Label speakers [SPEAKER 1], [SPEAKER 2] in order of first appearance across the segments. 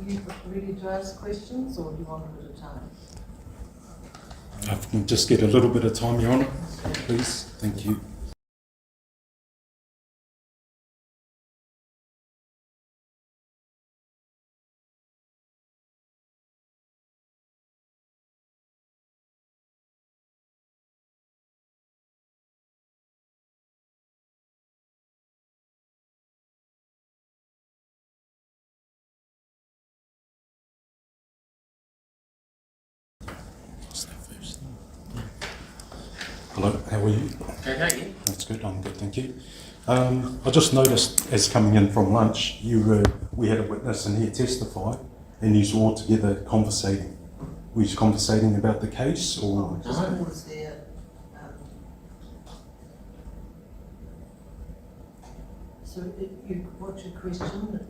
[SPEAKER 1] you ready to ask questions, or do you want a bit of time?
[SPEAKER 2] I can just get a little bit of time, Your Honour, please. Thank you. Hello, how are you?
[SPEAKER 3] Okay.
[SPEAKER 2] That's good, I'm good, thank you. I just noticed as coming in from lunch, we had a witness in here testify, and you were all together conversating. Were you conversating about the case, or?
[SPEAKER 1] Just pause there. So, what's your question?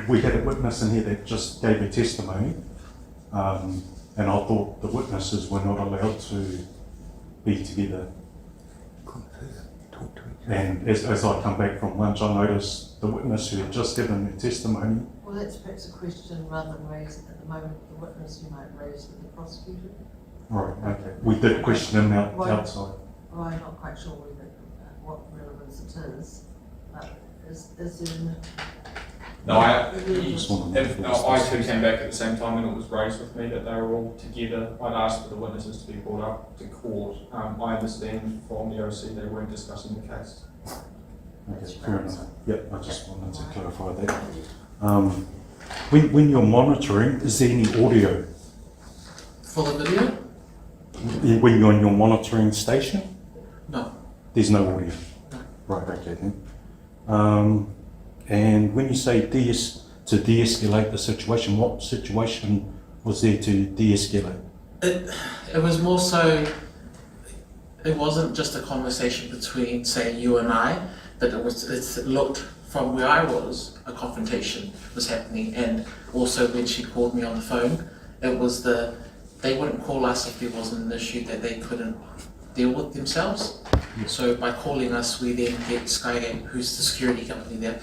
[SPEAKER 2] We had a witness in here that just gave a testimony, and I thought the witnesses were not allowed to be together. And as I come back from lunch, I noticed the witness who had just given her testimony.
[SPEAKER 1] Well, that's perhaps a question rather than raised at the moment. The witness you might raise with the prosecutor.
[SPEAKER 2] Right, okay. We did question him outside.
[SPEAKER 1] Well, I'm not quite sure what relevance it is. Is there
[SPEAKER 3] No, I
[SPEAKER 2] too
[SPEAKER 3] came back at the same time, and it was raised with me that they were all together. I'd asked for the witnesses to be brought up to court. I understand from the OC they weren't discussing the case.
[SPEAKER 2] Okay, fair enough. Yep, I just wanted to clarify that. When you're monitoring, is there any audio?
[SPEAKER 3] For the video?
[SPEAKER 2] When you're on your monitoring station?
[SPEAKER 3] No.
[SPEAKER 2] There's no audio?
[SPEAKER 3] No.
[SPEAKER 2] Right, okay then. And when you say to de-escalate the situation, what situation was there to de-escalate?
[SPEAKER 3] It was more so, it wasn't just a conversation between, say, you and I, but it looked from where I was, a confrontation was happening. And also when she called me on the phone, it was they wouldn't call us if there wasn't an issue that they couldn't deal with themselves. So by calling us, we then get Skygate, who's the security company there,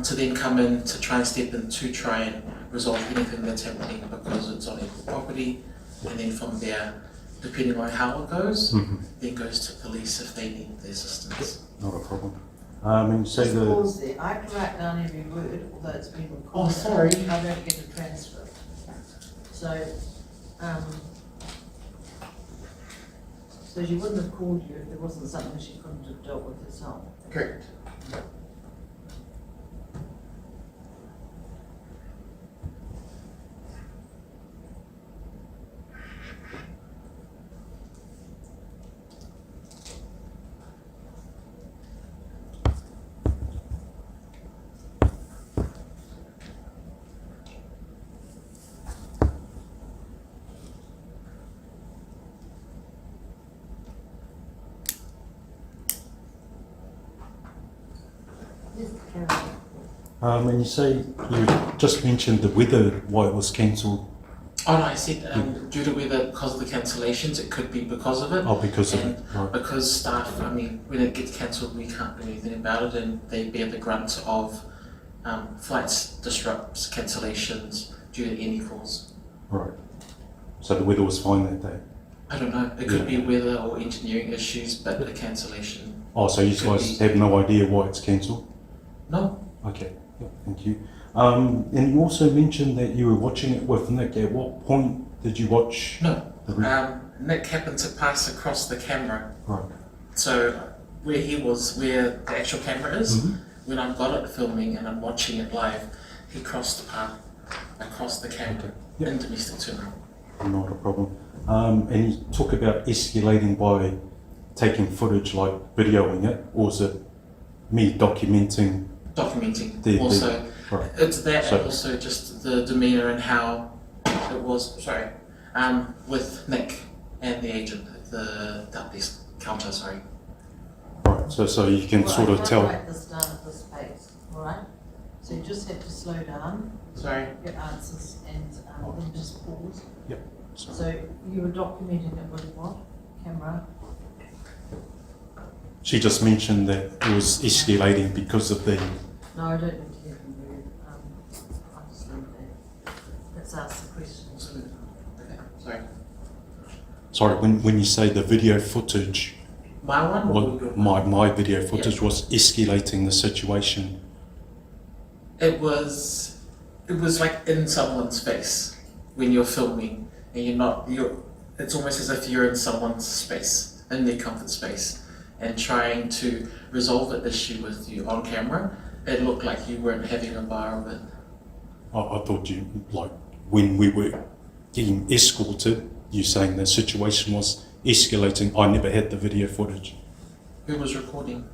[SPEAKER 3] to then come in to try and step in to try and resolve anything that's happening because it's on equal property. And then from there, depending on how it goes, then goes to police if they need the assistance.
[SPEAKER 2] Not a problem. And say
[SPEAKER 1] just pause there. I can write down every word, although it's been recorded.
[SPEAKER 3] Oh, sorry.
[SPEAKER 1] I don't get a transcript. So, so she wouldn't have called you if there wasn't something she couldn't have dealt with herself.
[SPEAKER 3] Correct.
[SPEAKER 2] and you say you just mentioned the weather, why it was cancelled.
[SPEAKER 3] Oh no, I said due to weather, because of the cancellations, it could be because of it.
[SPEAKER 2] Oh, because of
[SPEAKER 3] and
[SPEAKER 2] it, right.
[SPEAKER 3] Because staff, I mean, when it gets cancelled, we can't do anything about it, and they bear the brunt of flights disrupts, cancellations due to any cause.
[SPEAKER 2] Right. So the weather was fine that day?
[SPEAKER 3] I don't know, it could be weather or engineering issues, but a cancellation.
[SPEAKER 2] Oh, so you guys have no idea why it's cancelled?
[SPEAKER 3] No.
[SPEAKER 2] Okay, yeah, thank you. And you also mentioned that you were watching it with Nick. At what point did you watch?
[SPEAKER 3] No. Nick happened to pass across the camera.
[SPEAKER 2] Right.
[SPEAKER 3] So where he was, where the actual camera is, when I've got it filming and I'm watching it live, he crossed the path across the camera in domestic terminal.
[SPEAKER 2] Not a problem. And you talk about escalating by taking footage, like videoing it, or is it me documenting?
[SPEAKER 3] Documenting.
[SPEAKER 2] Right.
[SPEAKER 3] It's that, and also just the demeanour and how it was, with Nick and the agent at the Dalby's counter,
[SPEAKER 2] Right, so you can sort of tell.
[SPEAKER 1] Write this down at this pace, alright? So you just have to slow down. Your answers and then just pause.
[SPEAKER 2] Yep.
[SPEAKER 1] So you were documenting it with what? Camera?
[SPEAKER 2] She just mentioned that it was escalating because of the...
[SPEAKER 1] No, I don't need to hear from you.
[SPEAKER 3] Okay, sorry.
[SPEAKER 2] Sorry, when you say the video footage,
[SPEAKER 3] My one or your one?
[SPEAKER 2] my video footage was escalating the situation.
[SPEAKER 3] It was like in someone's face when you're filming and it's almost as if you're in someone's space, in their comfort space, and trying to resolve an issue with you on camera. It looked like you weren't having a bar of it.
[SPEAKER 2] I thought you, like, when we were getting escorted, you saying the situation was escalating. I never had the video footage.
[SPEAKER 3] Who was recording?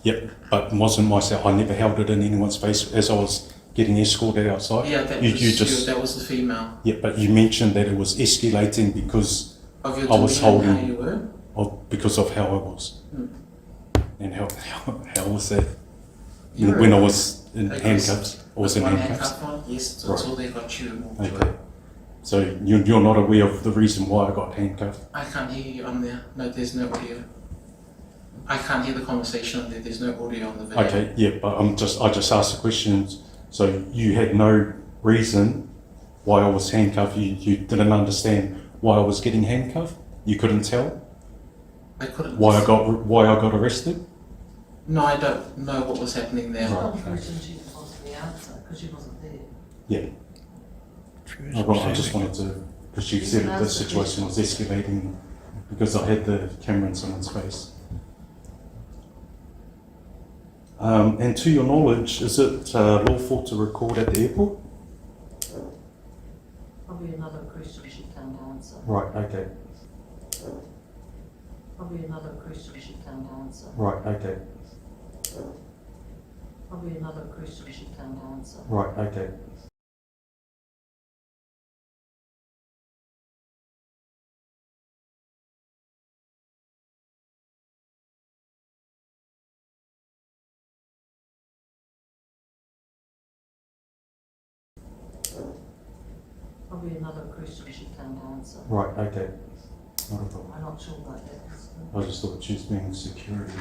[SPEAKER 2] Yep, but wasn't myself. I never held it in anyone's face as I was getting escorted outside.
[SPEAKER 3] Yeah, that was the female.
[SPEAKER 2] Yeah, but you mentioned that it was escalating because
[SPEAKER 3] Of your
[SPEAKER 2] I was
[SPEAKER 3] demeanor and
[SPEAKER 2] holding,
[SPEAKER 3] how you were?
[SPEAKER 2] because of how I was. And how was that?
[SPEAKER 3] You
[SPEAKER 2] When
[SPEAKER 3] were-
[SPEAKER 2] I was in
[SPEAKER 3] Okay,
[SPEAKER 2] handcuffs, I was in
[SPEAKER 3] one
[SPEAKER 2] handcuffs.
[SPEAKER 3] handcuff on? Yes,
[SPEAKER 2] Right.
[SPEAKER 3] until they got you moved
[SPEAKER 2] Okay.
[SPEAKER 3] away.
[SPEAKER 2] So you're not aware of the reason why I got handcuffed?
[SPEAKER 3] I can't hear you on there. No, there's no audio. I can't hear the conversation on there. There's no audio on the video.
[SPEAKER 2] Okay, yeah, but I just asked the questions. So you had no reason why I was handcuffed. You didn't understand why I was getting handcuffed. You couldn't tell
[SPEAKER 3] I couldn't.
[SPEAKER 2] why I got arrested.
[SPEAKER 3] No, I don't know what was happening there.
[SPEAKER 1] It's
[SPEAKER 2] Right.
[SPEAKER 1] not a question she could possibly answer because she wasn't there.
[SPEAKER 2] Yeah. I just wanted to, because you said that the situation was escalating because I had the camera in someone's face. And to your knowledge, is it lawful to record at the airport?
[SPEAKER 1] Probably another question she can't answer.
[SPEAKER 2] Right, okay.
[SPEAKER 1] Probably another question she can't answer.
[SPEAKER 2] Right, okay.
[SPEAKER 1] Probably another question she can't answer.
[SPEAKER 2] Right, okay.
[SPEAKER 1] Probably another question she can't answer.
[SPEAKER 2] Right, okay. Not a problem.
[SPEAKER 1] I'm not sure about that.
[SPEAKER 2] I just thought she was being security.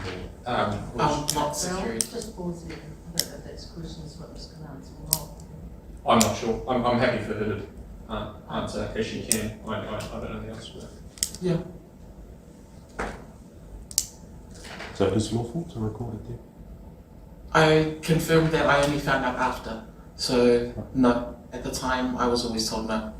[SPEAKER 3] Not
[SPEAKER 1] Well,
[SPEAKER 3] security.
[SPEAKER 1] just pause there. I don't know if that's questions witness can answer or not.
[SPEAKER 4] I'm not sure. I'm happy for her to answer as she can. I don't know the answer to that.
[SPEAKER 3] Yeah.
[SPEAKER 2] So it is lawful to record it there?
[SPEAKER 3] I confirmed that I only found out after. So, no. At the time, I was always told no.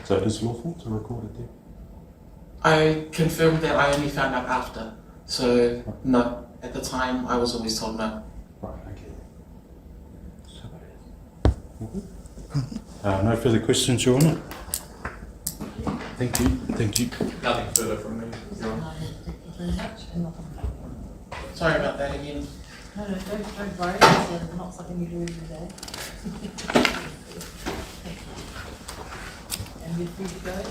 [SPEAKER 2] So it is lawful to record it there?
[SPEAKER 3] I confirmed that I only found out after. So, no. At the time, I was always told no.
[SPEAKER 2] Right, okay. No further questions, Your Honour? Thank you, thank you.
[SPEAKER 4] Nothing further from me, Your Honour.
[SPEAKER 1] Thank you very much. And nothing.
[SPEAKER 3] Sorry about that again.
[SPEAKER 1] No, don't worry. It's not something you do every day. And you're free to go.